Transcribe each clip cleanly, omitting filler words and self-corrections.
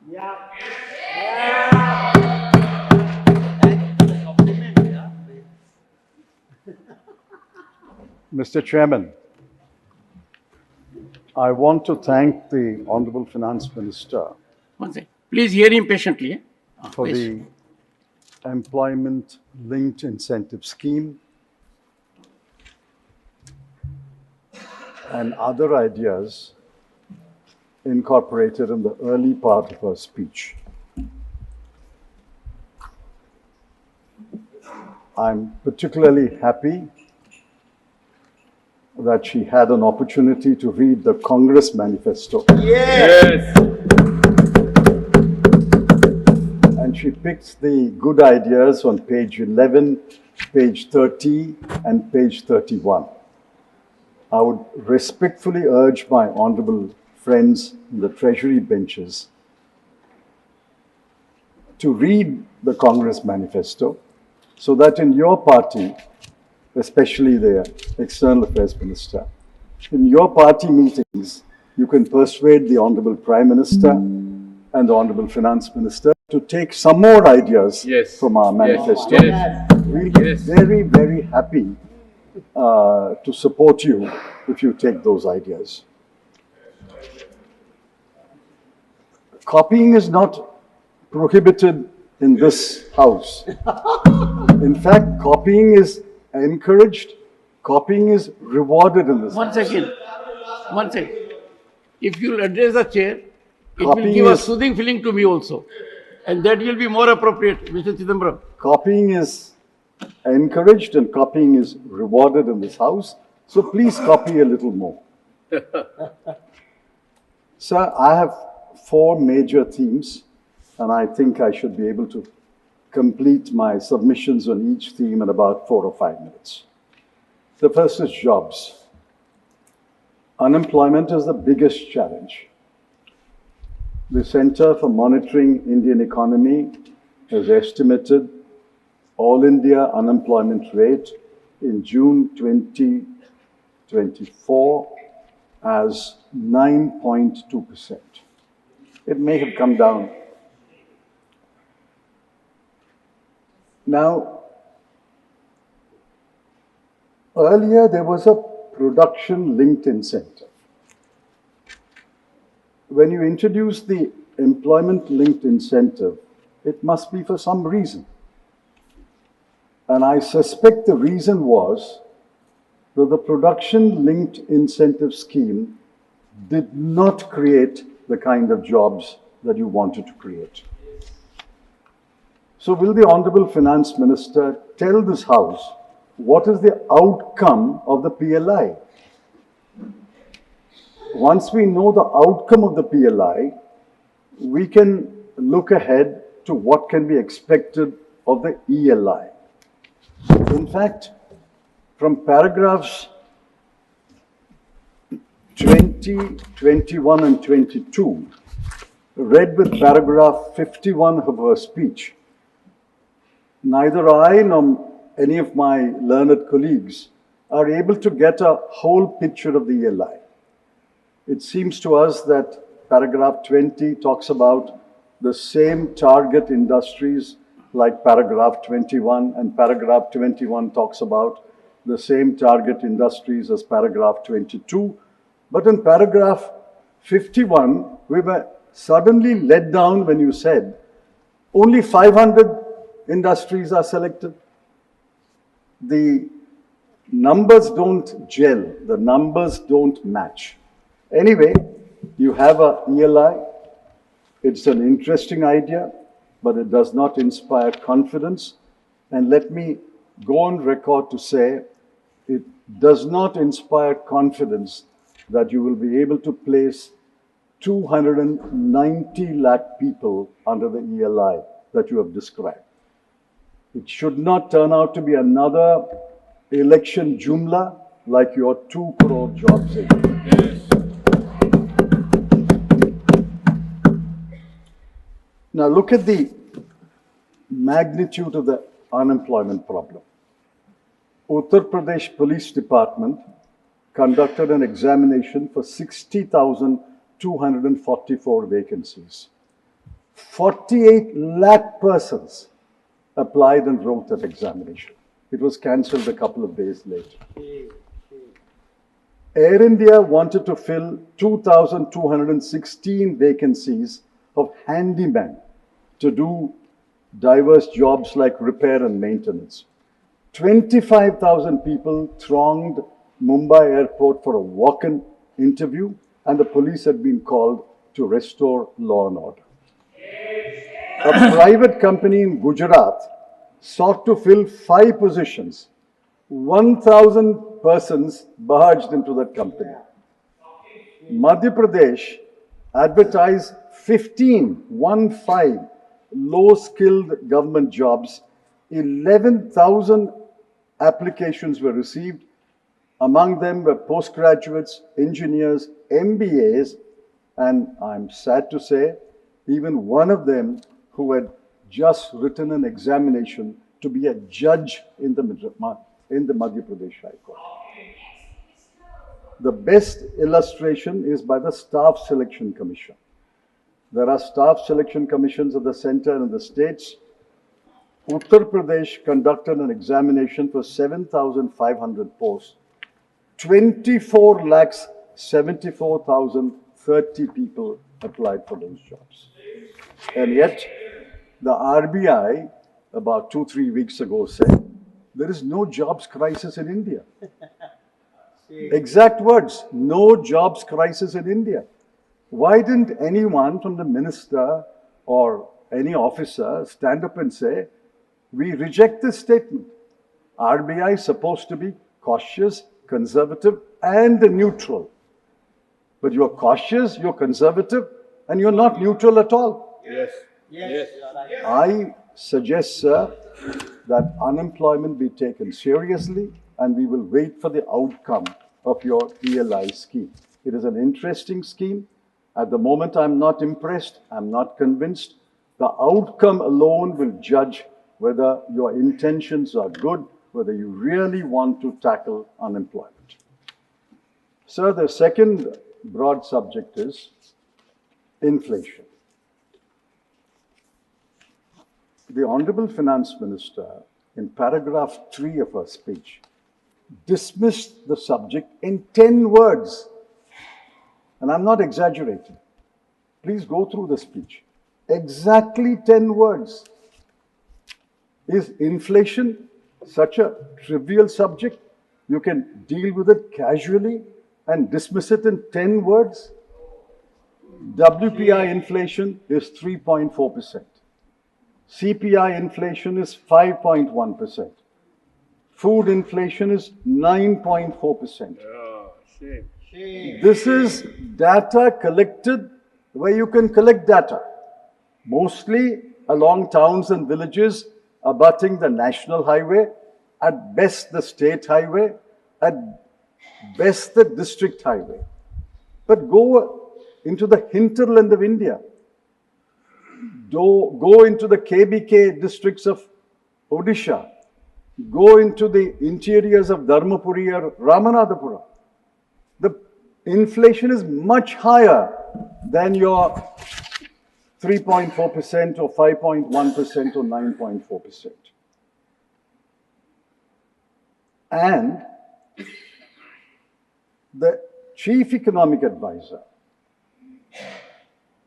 Yeah. Yeah. Mr. Chairman, I want to thank the Honorable Finance Minister One second. Please hear him patiently. for Please. the employment linked incentive scheme and other ideas incorporated in the early part of her speech. I'm particularly happy that she had an opportunity to read the Congress manifesto. Yes. And she picked the good ideas on page 11, page 30, and page 31. I would respectfully urge my honorable friends in the Treasury benches to read the Congress manifesto so that in your party, especially the External Affairs Minister, in your party meetings, you can persuade the Honorable Prime Minister and the Honorable Finance Minister to take some more ideas from our manifesto. We'll be very, very happy to support you if you take those ideas. Copying is not prohibited in this house. In fact, copying is encouraged, copying is rewarded in this house. One second. If you'll address the chair, it Copying will give a is- soothing feeling to me also. And that will be more appropriate, Mr. Chidambaram. Copying is encouraged and copying is rewarded in this house. So please copy a little more. Sir, I have 4 major themes, and I think I should be able to complete my submissions on each theme in about 4 or 5 minutes. The first is jobs. Unemployment is the biggest challenge. The Center for Monitoring Indian Economy has estimated all India unemployment rate in June 2024 as 9.2%. It may have come down. Now, earlier there was a production-linked incentive. When you introduce the employment-linked incentive, it must be for some reason. And I suspect the reason was that the production-linked incentive scheme did not create the kind of jobs that you wanted to create. So will the Honorable Finance Minister tell this House what is the outcome of the PLI? Once we know the outcome of the PLI, we can look ahead to what can be expected of the ELI. In fact, from paragraphs 20, 21, and 22, read with paragraph 51 of her speech, neither I nor any of my learned colleagues are able to get a whole picture of the ELI. It seems to us that paragraph 20 talks about the same target industries like paragraph 21, and paragraph 21 talks about the same target industries as paragraph 22. But in paragraph 51, we were suddenly let down when you said only 500 industries are selected. The numbers don't gel, the numbers don't match. Anyway, you have a ELI. It's an interesting idea, but it does not inspire confidence. And let me go on record to say it does not inspire confidence that you will be able to place 290 lakh people under the ELI that you have described. It should not turn out to be another election jumla like your 2 crore jobs. Now look at the magnitude of the unemployment problem. Uttar Pradesh Police Department conducted an examination for 60,244 vacancies. 48 lakh persons applied and wrote that examination. It was cancelled a couple of days later. Air India wanted to fill 2,216 vacancies of handyman to do diverse jobs like repair and maintenance. 25,000 people thronged Mumbai airport for a walk-in interview, and the police had been called to restore law and order. A private company in Gujarat sought to fill 5 positions. 1,000 persons barged into that company. Madhya Pradesh advertised 15 low-skilled government jobs. 11,000 applications were received. Among them were postgraduates, engineers, MBAs, and I'm sad to say, even one of them who had just written an examination to be a judge in the Madhya Pradesh High Court. The best illustration is by the Staff Selection Commission. There are staff selection commissions at the center and the states. Uttar Pradesh conducted an examination for 7,500 posts. 24,74,030 people applied for those jobs. And yet, the RBI, about 2-3 weeks ago, said, there is no jobs crisis in India. Exact words, no jobs crisis in India. Why didn't anyone from the minister or any officer stand up and say, we reject this statement. RBI is supposed to be cautious, conservative, and neutral. But you're cautious, you're conservative, and you're not neutral at all. Yes. I suggest, sir, that unemployment be taken seriously, and we will wait for the outcome of your ELI scheme. It is an interesting scheme. At the moment, I'm not impressed. I'm not convinced. The outcome alone will judge whether your intentions are good, whether you really want to tackle unemployment. Sir, the second broad subject is inflation. The Honorable Finance Minister, in paragraph 3 of her speech, dismissed the subject in 10 words. And I'm not exaggerating. Please go through the speech. Exactly 10 words. Is inflation such a trivial subject? You can deal with it casually and dismiss it in 10 words? WPI inflation is 3.4%. CPI inflation is 5.1%. Food inflation is 9.4%. This is data collected where you can collect data, mostly along towns and villages abutting the national highway, at best the state highway, at best the district highway. But go into the hinterland of India. Go into the KBK districts of Odisha. Go into the interiors of Dharmapuri or Ramanathapuram. The inflation is much higher than your 3.4% or 5.1% or 9.4%. And the chief economic advisor,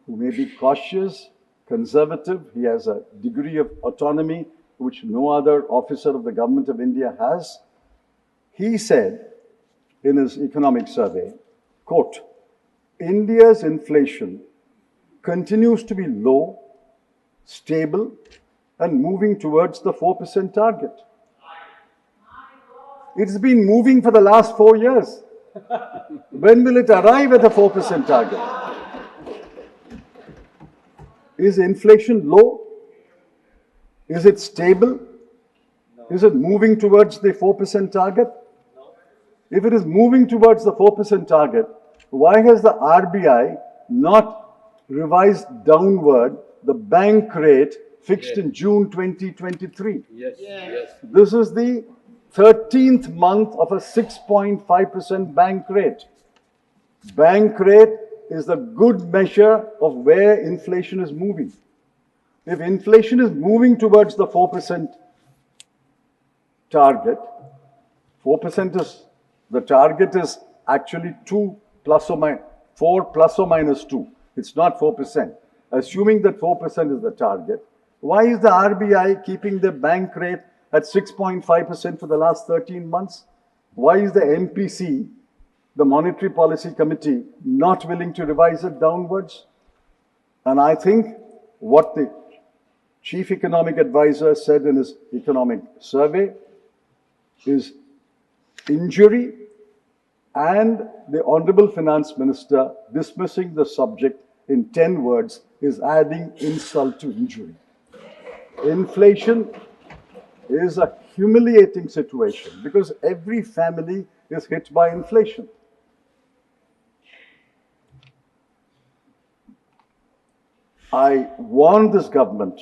who may be cautious, conservative, he has a degree of autonomy which no other officer of the government of India has. He said in his economic survey, quote, India's inflation continues to be low, stable, and moving towards the 4% target. It's been moving for the last 4 years. When will it arrive at the 4% target? Is inflation low? Is it stable? No. Is it moving towards the 4% target? No. If it is moving towards the 4% target, why has the RBI not revised downward the bank rate fixed in June 2023? Yes. This is the 13th month of a 6.5% bank rate. Bank rate is the good measure of where inflation is moving. If inflation is moving towards the 4% target, 4% is, the target is actually 2 plus or minus, 4 plus or minus 2. It's not 4%. Assuming that 4% is the target, why is the RBI keeping the bank rate at 6.5% for the last 13 months? Why is the MPC, the Monetary Policy Committee, not willing to revise it downwards? And I think what the Chief Economic Advisor said in his economic survey is injury, and the Honorable Finance Minister dismissing the subject in 10 words is adding insult to injury. Inflation is a humiliating situation because every family is hit by inflation. I warn this government,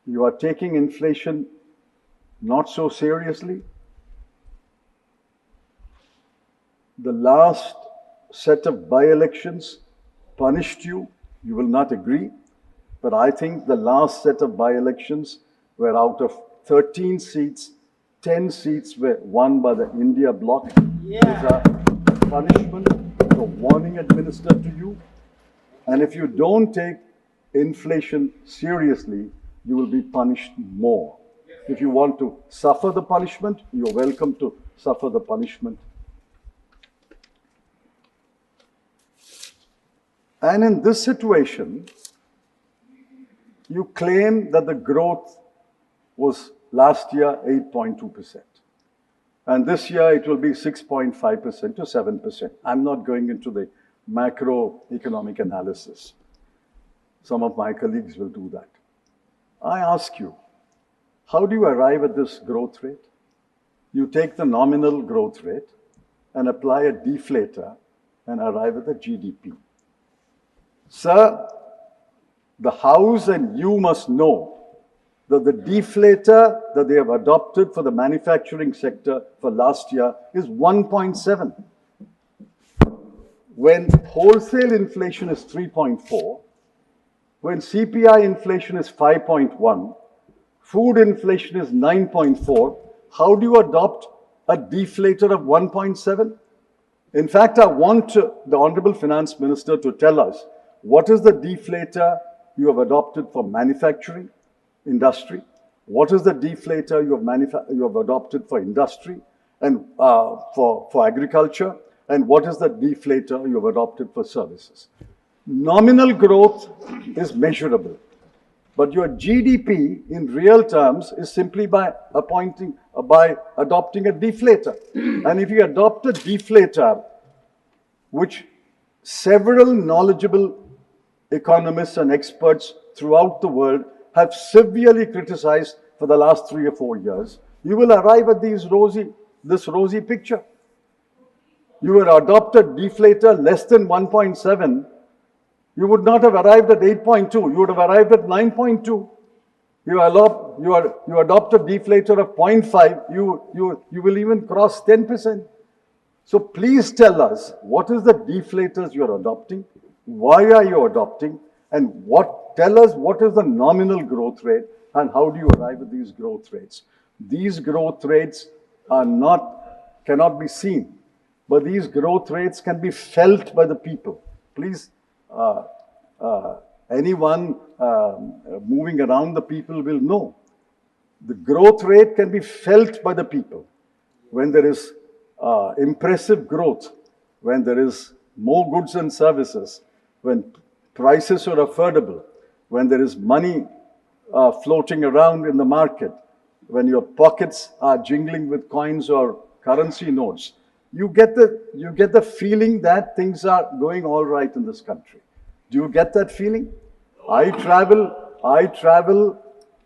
you are taking inflation not so seriously. The last set of by-elections punished you. You will not agree. But I think the last set of by-elections were out of 13 seats, 10 seats were won by the India bloc. Yeah. It is a punishment, a warning administered to you. And if you don't take inflation seriously, you will be punished more. If you want to suffer the punishment, you're welcome to suffer the punishment. And in this situation, you claim that the growth was last year 8.2%. And this year it will be 6.5% to 7%. I'm not going into the macroeconomic analysis. Some of my colleagues will do that. I ask you, how do you arrive at this growth rate? You take the nominal growth rate and apply a deflator and arrive at the GDP. Sir, the House and you must know that the deflator that they have adopted for the manufacturing sector for last year is 1.7. When wholesale inflation is 3.4, when CPI inflation is 5.1, food inflation is 9.4, how do you adopt a deflator of 1.7? In fact, I want the Honorable Finance Minister to tell us what is the deflator you have adopted for manufacturing, industry? What is the deflator you have adopted for industry and for agriculture? And what is the deflator you have adopted for services? Nominal growth is measurable, but your GDP in real terms is simply by adopting a deflator. And if you adopt a deflator, which several knowledgeable economists and experts throughout the world have severely criticized for the last 3 or 4 years, you will arrive at this rosy picture. You will adopt a deflator less than 1.7, you would not have arrived at 8.2, you would have arrived at 9.2. You adopt a deflator of 0.5, you will even cross 10%. So please tell us, what is the deflators you are adopting? Why are you adopting? And tell us what is the nominal growth rate and how do you arrive at these growth rates? These growth rates cannot be seen, but these growth rates can be felt by the people. Please, anyone moving around the people will know. The growth rate can be felt by the people. When there is impressive growth, when there is more goods and services, when prices are affordable, when there is money floating around in the market, when your pockets are jingling with coins or currency notes, you get the feeling that things are going all right in this country. Do you get that feeling? I travel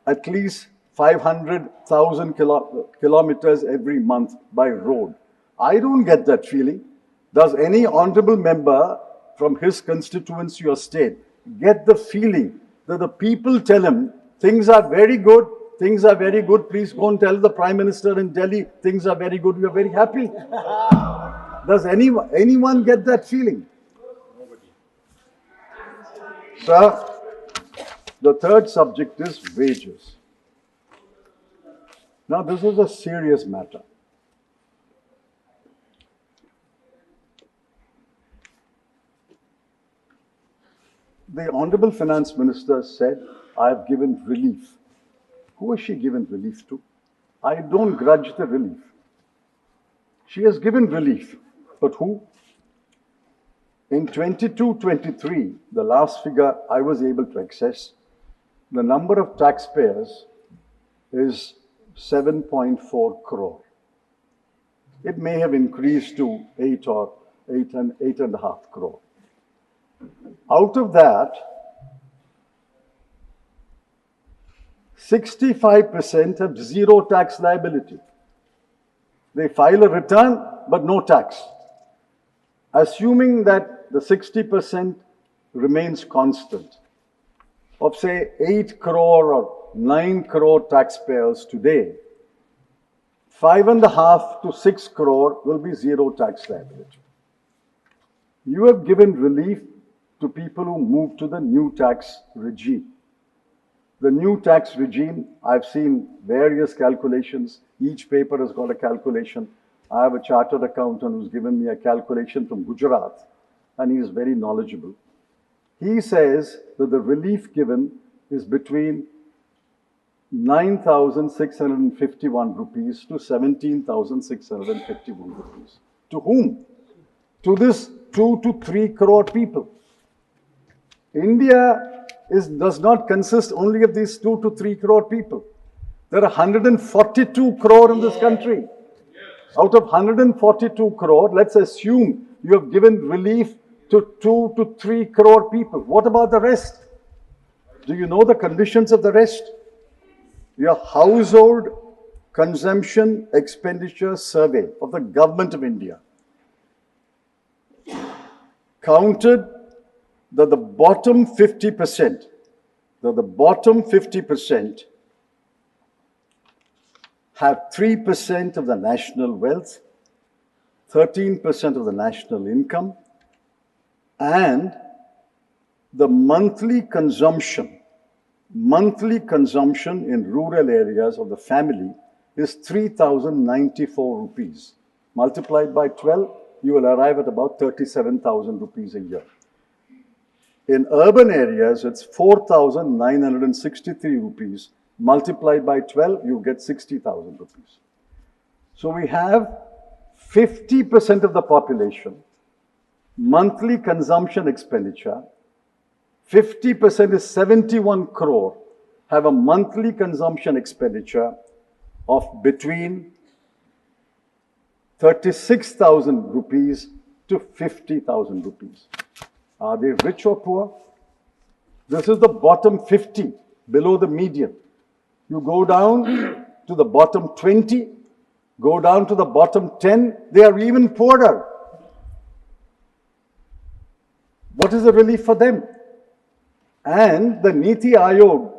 at least 500,000 kilometers every month by road. I don't get that feeling. Does any honorable member from his constituency or state get the feeling that the people tell him things are very good, please go and tell the Prime Minister in Delhi things are very good, we are very happy? Does anyone get that feeling? Sir, The third subject is wages. Now, this is a serious matter. The Honorable Finance Minister said, I have given relief. Who has she given relief to? I don't grudge the relief. She has given relief. But who? In 22-23, the last figure I was able to access, the number of taxpayers is 7.4 crore. It may have increased to 8.5 crore. Out of that, 65% have zero tax liability. They file a return, but no tax. Assuming that the 60% remains constant, of say 8 crore or 9 crore taxpayers today, 5.5 to 6 crore will be zero tax liability. You have given relief to people who move to the new tax regime. The new tax regime, I've seen various calculations. Each paper has got a calculation. I have a chartered accountant who's given me a calculation from Gujarat, and he is very knowledgeable. He says that the relief given is between 9,651 rupees to 17,651 rupees. To whom? To this 2 to 3 crore people. India does not consist only of these 2 to 3 crore people. There are 142 crore in this country. Out of 142 crore, let's assume you have given relief to 2 to 3 crore people. What about the rest? Do you know the conditions of the rest? Your household consumption expenditure survey of the government of India counted that the bottom 50%, have 3% of the national wealth, 13% of the national income, and the monthly consumption in rural areas of the family is 3,094 rupees. Multiplied by 12, you will arrive at about 37,000 rupees a year. In urban areas, it's 4,963 rupees. Multiplied by 12, you get 60,000 rupees. So we have 50% of the population, monthly consumption expenditure, 50% is 71 crore, have a monthly consumption expenditure of between 36,000 rupees to 50,000 rupees. Are they rich or poor? This is the bottom 50, below the median. You go down to the bottom 20, go down to the bottom 10, they are even poorer. What is the relief for them? And the Niti Aayog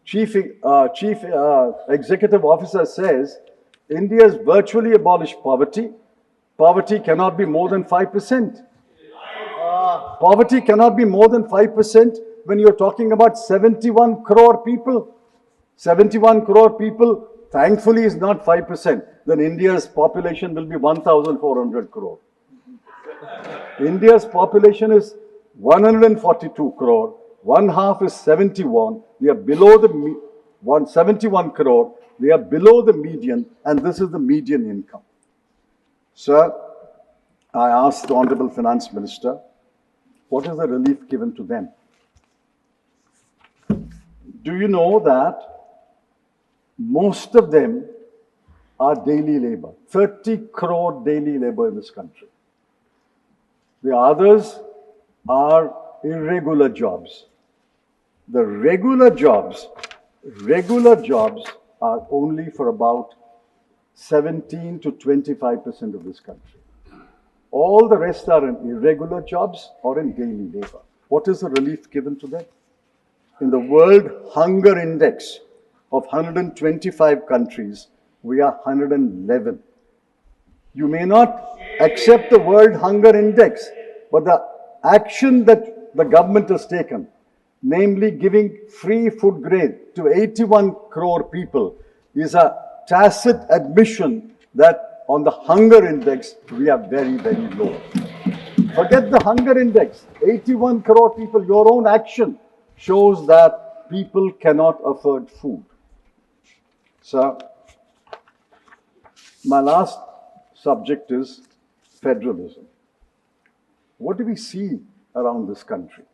chief executive officer says, India has virtually abolished poverty. Poverty cannot be more than 5%. Poverty cannot be more than 5% when you're talking about 71 crore people. 71 crore people, thankfully, is not 5%. Then India's population will be 1,400 crore. India's population is 142 crore. One half is 71. They are below the 171 crore. They are below the median, and this is the median income. Sir, I asked the Honorable Finance Minister, what is the relief given to them? Do you know that most of them are daily labor? 30 crore daily labor in this country. The others are irregular jobs. The regular jobs are only for about 17 to 25% of this country. All the rest are in irregular jobs or in daily labor. What is the relief given to them? In the World Hunger Index of 125 countries, we are 111. You may not accept the World Hunger Index, but the action that the government has taken, namely giving free food grain to 81 crore people, is a tacit admission that on the hunger index, we are very, very low. Forget the hunger index. 81 crore people, your own action shows that people cannot afford food. So, my last subject is federalism. What do we see around this country?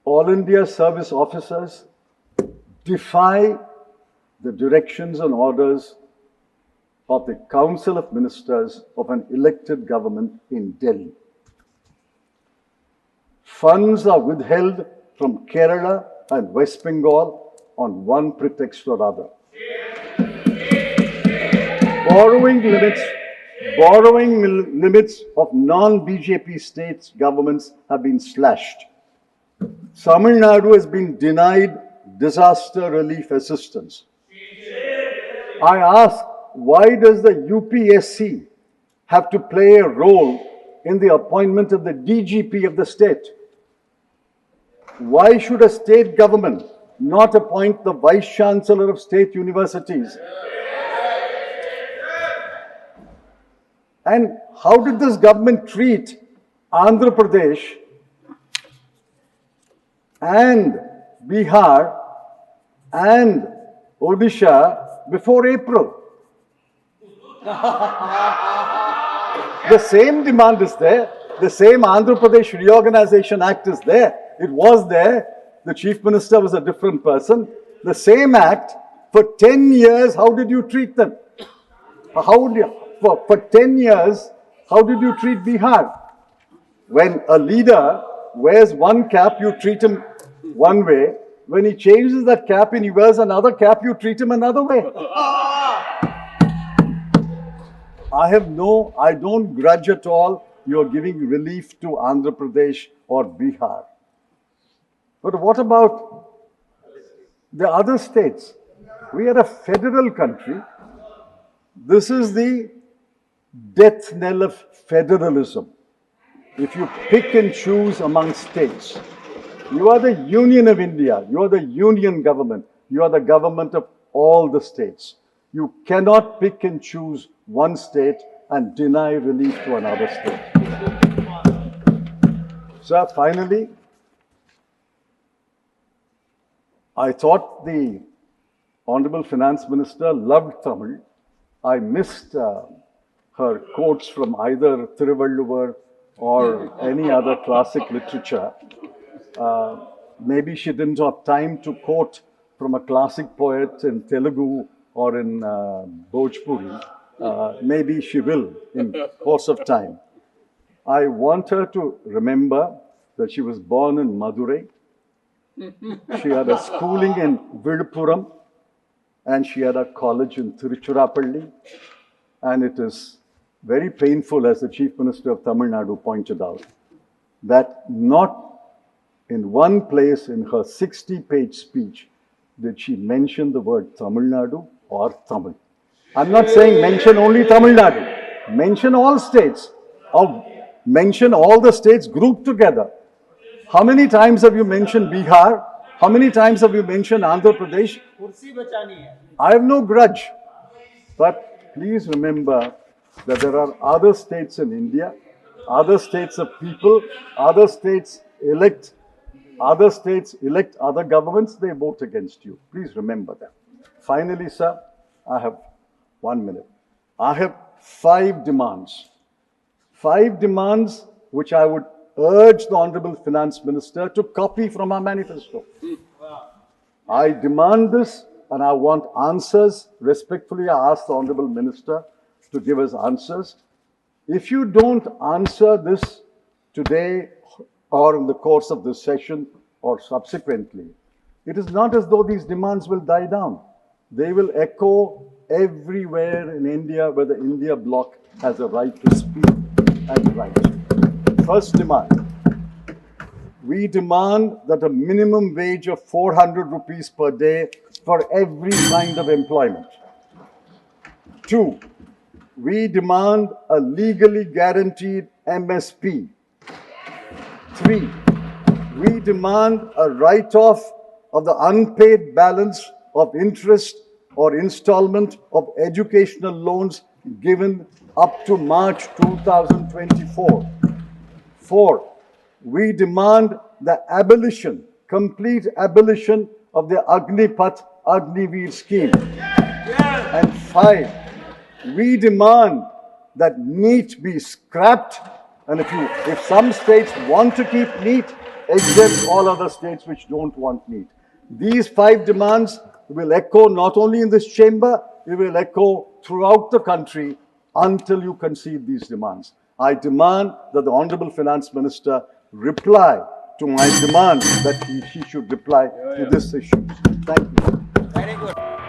All India service officers defy the directions and orders of the Council of Ministers of an elected government in Delhi. Funds are withheld from Kerala and West Bengal on one pretext or other. Borrowing limits of non-BJP states governments have been slashed. Tamil Nadu has been denied disaster relief assistance. I ask, why does the UPSC have to play a role in the appointment of the DGP of the state? Why should a state government not appoint the Vice Chancellor of state universities? And how did this government treat Andhra Pradesh and Bihar and Odisha before April? The same demand is there. The same Andhra Pradesh Reorganization Act is there. It was there. The Chief Minister was a different person. The same act, for 10 years, how did you treat them? For 10 years, how did you treat Bihar? When a leader wears one cap, you treat him one way. When he changes that cap and he wears another cap, you treat him another way. I don't grudge at all you're giving relief to Andhra Pradesh or Bihar. But what about the other states? We are a federal country. This is the death knell of federalism. If you pick and choose among states, you are the Union of India. You are the union government. You are the government of all the states. You cannot pick and choose one state and deny relief to another state. So finally, I thought the Honorable Finance Minister loved Tamil. I missed her quotes from either Thiruvalluvar or any other classic literature. Maybe she didn't have time to quote from a classic poet in Telugu or in Bhojpuri. Maybe she will in course of time. I want her to remember that she was born in Madurai. She had a schooling in Viluppuram and she had a college in Tiruchirappalli. And it is very painful, as the Chief Minister of Tamil Nadu pointed out, that not in one place in her 60-page speech did she mention the word Tamil Nadu or Tamil. I'm not saying mention only Tamil Nadu. Mention all states. Or mention all the states grouped together. How many times have you mentioned Bihar? How many times have you mentioned Andhra Pradesh? I have no grudge. But please remember that there are other states in India, other states of people, other states elect other governments, they vote against you. Please remember that. Finally, sir, I have 1 minute. I have 5 demands. 5 demands which I would urge the Honorable Finance Minister to copy from our manifesto. I demand this and I want answers. Respectfully, I ask the Honorable Minister to give us answers. If you don't answer this today or in the course of this session or subsequently, it is not as though these demands will die down. They will echo everywhere in India where the India bloc has a right to speak and write. First demand, we demand that a minimum wage of 400 rupees per day for every kind of employment. 2, we demand a legally guaranteed MSP. 3, we demand a write-off of the unpaid balance of interest or installment of educational loans given up to March 2024. 4, we demand the abolition, complete abolition of the Agnipath Agniveer scheme. And 5, we demand that NEET be scrapped, and if some states want to keep NEET, exempt all other states which don't want NEET. These 5 demands will echo not only in this chamber, it will echo throughout the country until you concede these demands. I demand that the Honorable Finance Minister reply to my demand that he should reply to this issue. Thank you. Very good.